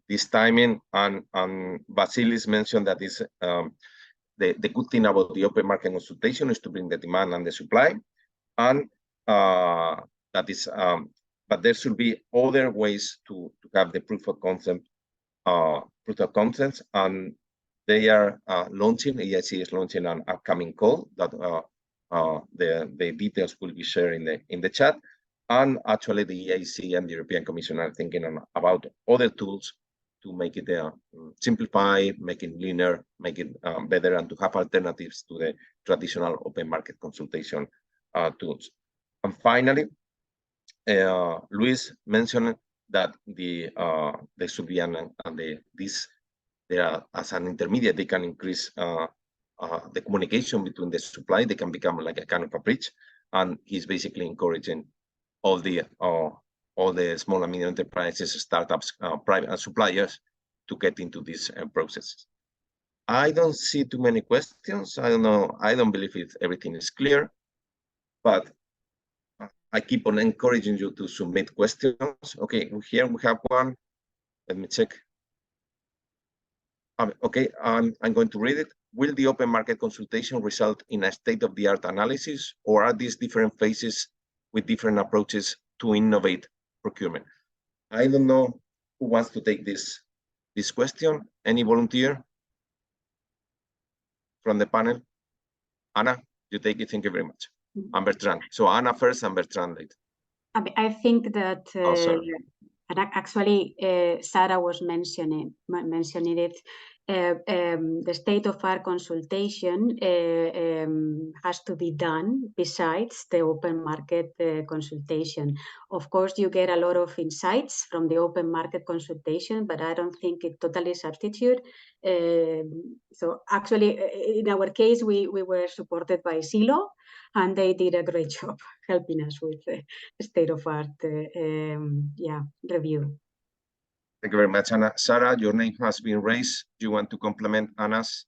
this timing, and Vasilis mentioned that this the good thing about the open market consultation is to bring the demand and the supply, and that is, but there should be other ways to have the proof of concept, and they are launching. EIC is launching an upcoming call that the details will be shared in the chat. And actually, the EIC and the European Commission are thinking about other tools to make it simplify, make it leaner, make it better, and to have alternatives to the traditional open market consultation tools. And finally, Luis mentioned that there should be as an intermediate, they can increase the communication between the supply. They can become like a kind of a bridge, and he's basically encouraging all the small and medium enterprises, startups, private and suppliers to get into this process. I don't see too many questions. I don't know. I don't believe everything is clear, but I keep on encouraging you to submit questions. Okay, here we have one. Let me check. Okay, I'm going to read it. Will the open market consultation result in a state-of-the-art analysis, or are these different phases with different approaches to innovate procurement? I don't know who wants to take this question. Any volunteer from the panel? Anna, you take it. Thank you very much. And Bertrand. So Anna first and Bertrand later. I think that actually Sara was mentioning it. The state-of-art consultation has to be done besides the open market consultation. Of course, you get a lot of insights from the open market consultation, but I don't think it totally substitutes. So actually, in our case, we were supported by Silo, and they did a great job helping us with the state-of-art review. Thank you very much, Anna. Sara, your name has been raised. Do you want to complement Anna's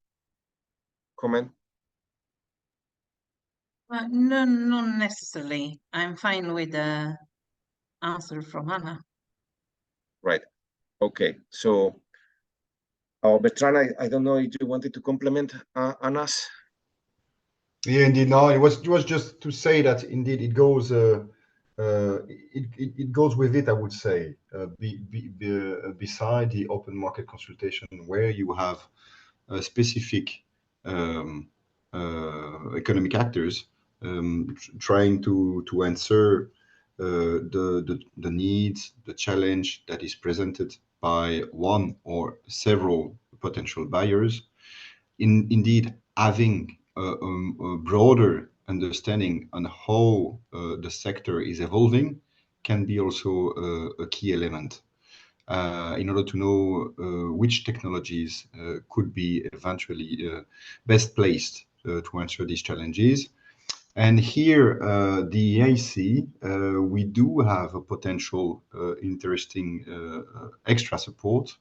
comment? No, not necessarily. I'm fine with the answer from Anna. Right. Okay. So, Bertrand, I don't know if you wanted to complement Anna's. Yeah, indeed. No, it was just to say that indeed it goes. It goes with it, I would say, beside the open market consultation, where you have specific economic actors trying to answer the needs, the challenge that is presented by one or several potential buyers. Indeed, having a broader understanding on how the sector is evolving can be also a key element in order to know which technologies could be eventually best placed to answer these challenges. And here, the EIC, we do have a potential interesting extra support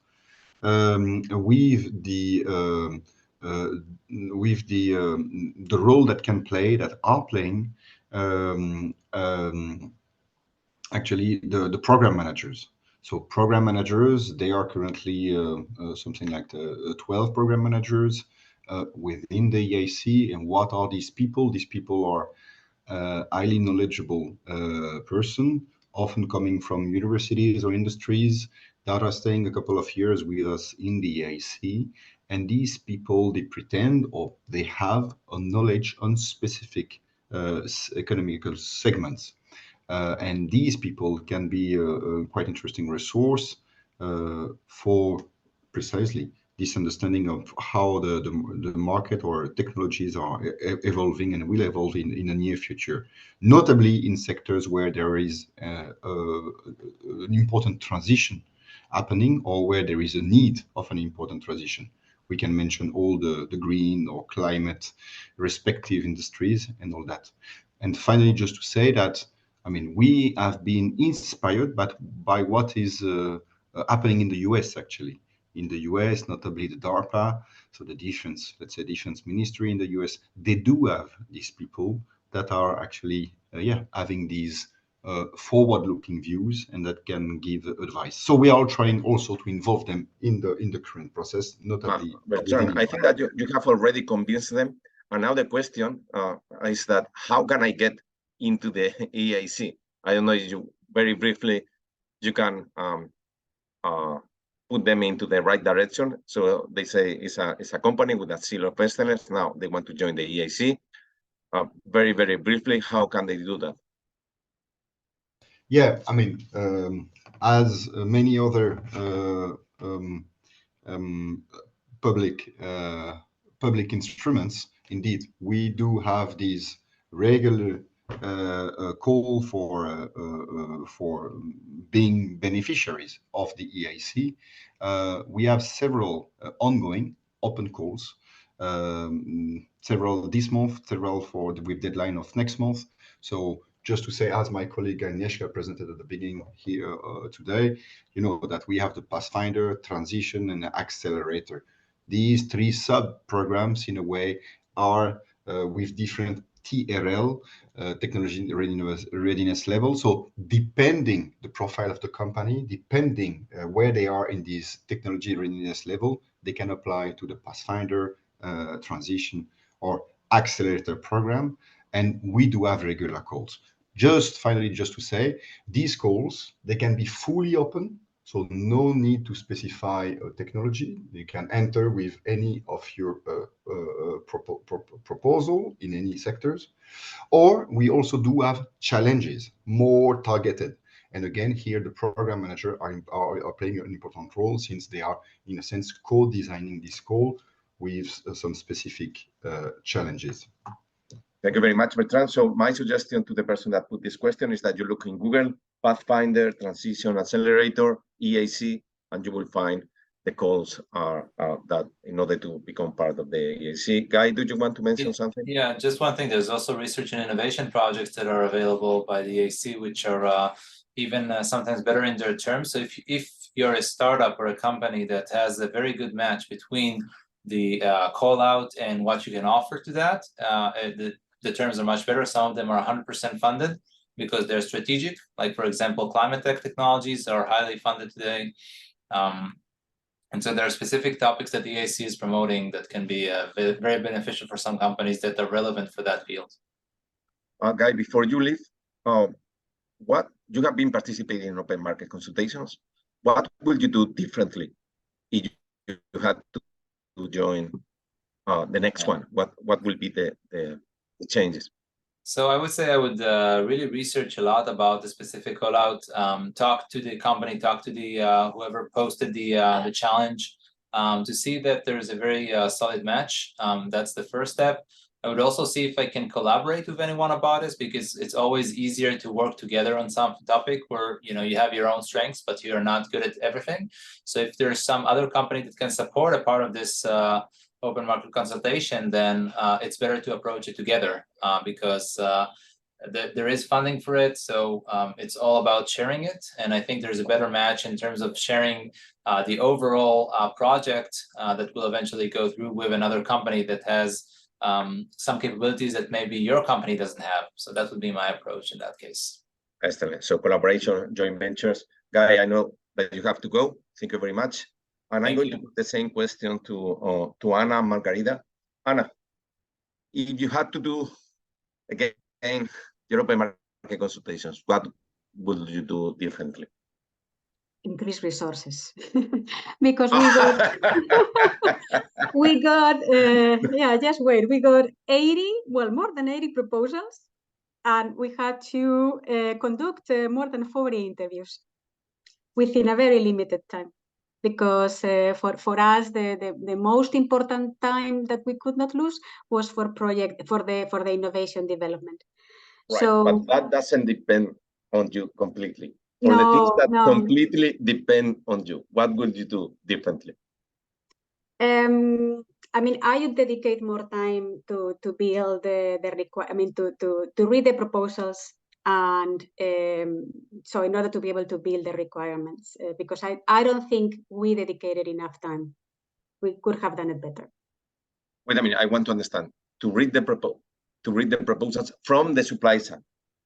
with the role that are playing actually the program managers. So program managers, they are currently something like 12 program managers within the EIC. And what are these people? These people are highly knowledgeable person, often coming from universities or industries that are staying a couple of years with us in the EIC. And these people, they pretend or they have a knowledge on specific economical segments. And these people can be a quite interesting resource for precisely this understanding of how the market or technologies are evolving and will evolve in the near future, notably in sectors where there is an important transition happening or where there is a need of an important transition. We can mention all the green or climate respective industries and all that. And finally, just to say that, I mean, we have been inspired by what is happening in the US, actually. In the US, notably the DARPA, so the defense, let's say defense ministry in the US, they do have these people that are actually, having these forward-looking views and that can give advice. So we are trying also to involve them in the current process, notably. Bertrand, I think that you have already convinced them. And now the question is that how can I get into the EIC? I don't know if you very briefly you can put them into the right direction. So they say it's a company with a seal of excellence. Now they want to join the EIC. Very, very briefly, how can they do that? Yeah, I mean, as many other public instruments, indeed, we do have these regular call for being beneficiaries of the EIC. We have several ongoing open calls, several this month, several with deadline of next month. So just to say, as my colleague Agnieszka presented at the beginning here today, you know that we have the Pathfinder, Transition, and Accelerator. These three sub-programs, in a way, are with different TRL, technology readiness level. So depending the profile of the company, depending where they are in this technology readiness level, they can apply to the Pathfinder, Transition, or Accelerator program. And we do have regular calls. Finally, just to say, these calls, they can be fully open. So no need to specify a technology. You can enter with any of your proposal in any sectors. Or we also do have challenges, more targeted. And again, here the program manager are playing an important role, since they are, in a sense, co-designing this call with some specific challenges. Thank you very much, Bertrand. So my suggestion to the person that put this question is that you look in Google, Pathfinder, Transition, Accelerator, EIC, and you will find the calls are that in order to become part of the EIC. Guy, do you want to mention something? Yeah, just one thing. There's also research and innovation projects that are available by the EIC, which are even sometimes better in their terms. So if you're a startup or a company that has a very good match between the call out and what you can offer to that, the terms are much better. Some of them are 100% funded because they're strategic. Like, for example, climate tech technologies are highly funded today. And so there are specific topics that the EIC is promoting that can be very beneficial for some companies that are relevant for that field. Guy, before you leave, what you have been participating in open market consultations. What will you do differently if you had to join the next one? What will be the changes? So I would say I would really research a lot about the specific call out, talk to the company, talk to the whoever posted the challenge, to see that there's a very solid match. That's the first step. I would also see if I can collaborate with anyone about this, because it's always easier to work together on some topic where you have your own strengths, but you're not good at everything. So if there's some other company that can support a part of this open market consultation, then it's better to approach it together, because there is funding for it. So it's all about sharing it. And I think there's a better match in terms of sharing the overall project that will eventually go through with another company that has some capabilities that maybe your company doesn't have. So that would be my approach in that case. Excellent. So collaboration, joint ventures. Guy, I know that you have to go. Thank you very much. And I'm going to put the same question to Anna and Margarita. Anna, if you had to do again your open market consultations, what would you do differently? Increase resources because we got just wait, we got 80, well, more than 80 proposals, and we had to conduct more than 40 interviews within a very limited time, because for us the most important time that we could not lose was for the innovation development. Right, so but that doesn't depend on you completely. For the things that completely depend on you, what would you do differently? I mean, I would dedicate more time to build to read the proposals, and so in order to be able to build the requirements, because I don't think we dedicated enough time. We could have done it better. Wait a minute, I want to understand. To read the proposals from the supply side.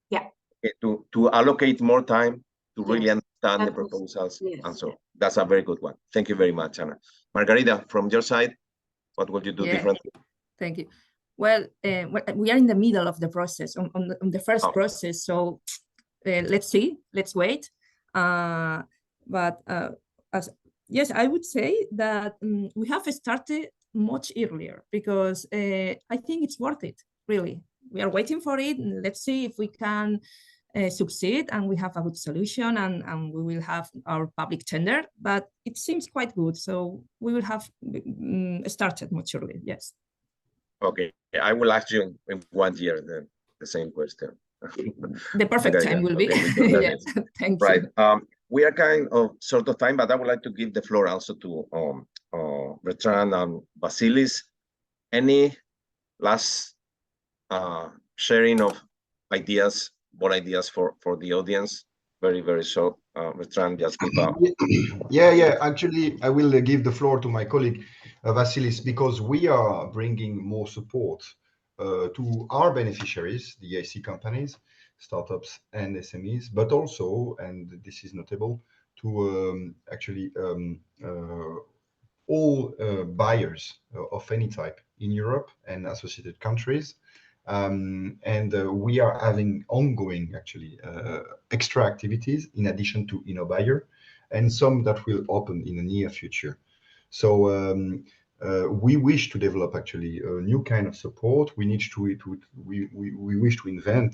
Yeah. Okay, to allocate more time to really understand the That was- proposals, yes, and so that's a very good one. Thank you very much, Anna. Margarita, from your side, what would you do differently? Thank you. Well, we are in the middle of the process, on the first process, so let's see, let's wait. Yes, I would say that we have started much earlier, because I think it's worth it, really. We are waiting for it. Let's see if we can succeed and we have a good solution, and we will have our public tender, but it seems quite good. So we will have started much earlier, yes. Okay, I will ask you in 1 year the same question. The perfect time will be. Yeah, thank you. Right. We are kind of short of time, but I would like to give the floor also to Bertrand and Vasilis. Any last sharing of ideas, more ideas for the audience? Very, very short. Bertrand, just keep up. Yeah. Actually, I will give the floor to my colleague Vasilis, because we are bringing more support to our beneficiaries, the EIC companies, startups and SMEs, but also, and this is notable, to actually all buyers of any type in Europe and associated countries. We are having ongoing, actually, extra activities in addition to InnoBuyer, and some that will open in the near future. So we wish to develop actually a new kind of support. We wish to invent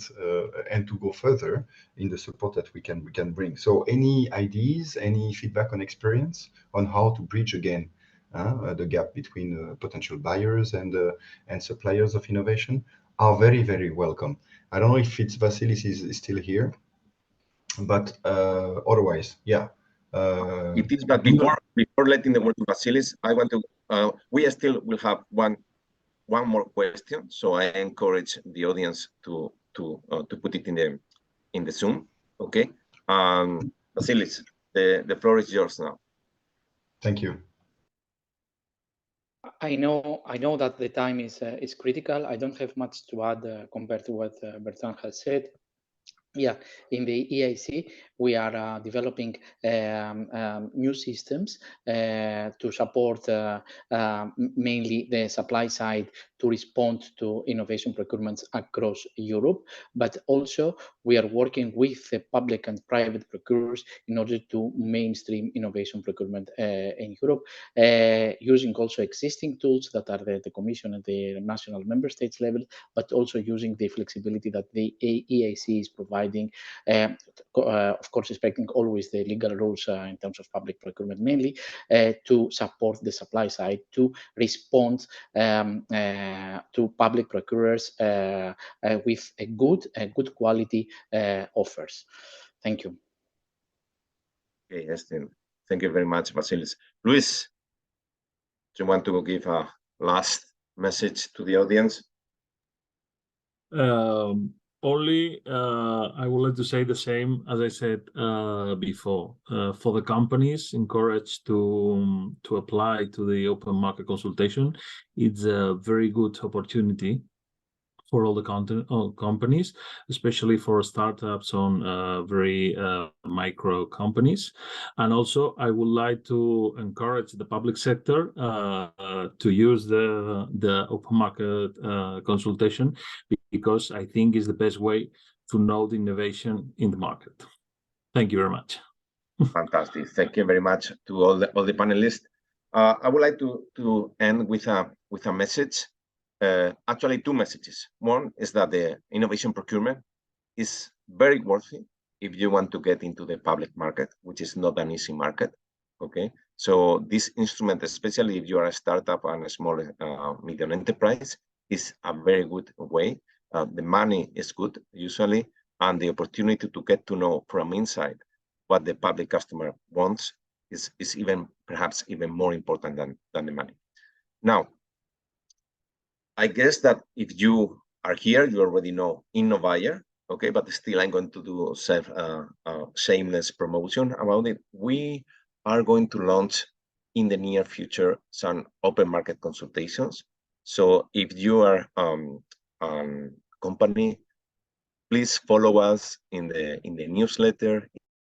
and to go further in the support that we can bring. So any ideas, any feedback on experience on how to bridge again the gap between potential buyers and suppliers of innovation are very, very welcome. I don't know if Vasilis is still here, but otherwise, yeah. It is, but before letting the word to Vasilis, I want to. We still will have one more question, so I encourage the audience to put it in the Zoom. Okay, Vasilis, the floor is yours now. Thank you. I know that the time is critical. I don't have much to add compared to what Bertrand has said. Yeah, in the EIC, we are developing new systems to support mainly the supply side to respond to innovation procurements across Europe, but also we are working with the public and private procurers in order to mainstream innovation procurement in Europe, using also existing tools that are the Commission at the national member states level, but also using the flexibility that the EIC is providing, of course, respecting always the legal rules in terms of public procurement mainly, to support the supply side to respond to public procurers with a good quality offers. Thank you. Okay, Esther. Thank you very much, Vasilis. Luis, do you want to give a last message to the audience? Only I would like to say the same as I said before. For the companies encouraged to apply to the open market consultation, it's a very good opportunity for all the companies, especially for startups on very micro companies. And also, I would like to encourage the public sector to use the open market consultation, because I think it's the best way to know the innovation in the market. Thank you very much. Fantastic. Thank you very much to all the panelists. I would like to end with a message. Actually, two messages. One is that the innovation procurement is very worthy if you want to get into the public market, which is not an easy market. Okay, so this instrument, especially if you are a startup and a small medium enterprise, is a very good way. The money is good usually, and the opportunity to get to know from inside what the public customer wants is perhaps even more important than the money. Now, I guess that if you are here, you already know Innobuyer, okay? But still, I'm going to do shameless promotion about it. We are going to launch in the near future some open market consultations. So if you are company, please follow us in the newsletter,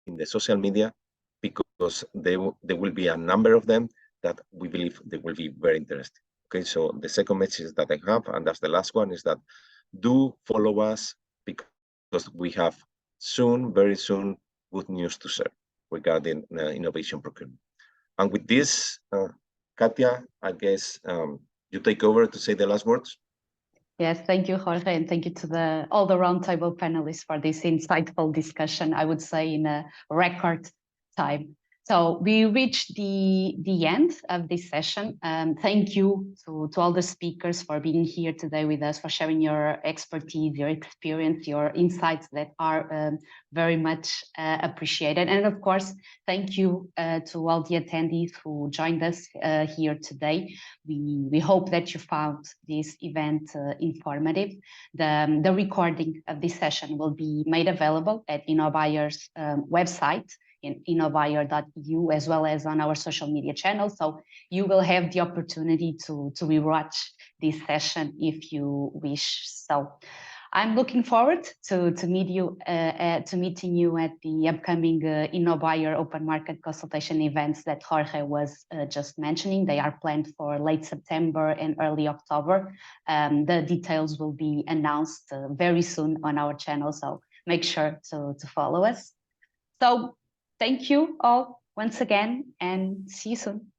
in the social media, because there will be a number of them that we believe they will be very interesting. Okay, so the second message that I have, and that's the last one, is that do follow us, because we have soon, very soon, good news to share regarding innovation procurement. And with this, Cátia, I guess you take over to say the last words. Yes, thank you, Jorge, and thank you to all the Roundtable panelists for this insightful discussion, I would say in a record time. So we reached the end of this session. Thank you to all the speakers for being here today with us, for sharing your expertise, your experience, your insights that are very much appreciated. And of course, thank you to all the attendees who joined us here today. We hope that you found this event informative. The recording of this session will be made available at Innobuyer's website, in innobuyer.eu, as well as on our social media channels. So you will have the opportunity to rewatch this session if you wish. So I'm looking forward to meeting you at the upcoming Innobuyer Open Market Consultation events that Jorge was just mentioning. They are planned for late September and early October. The details will be announced very soon on our channel, so make sure to follow us. So thank you all once again, and see you soon.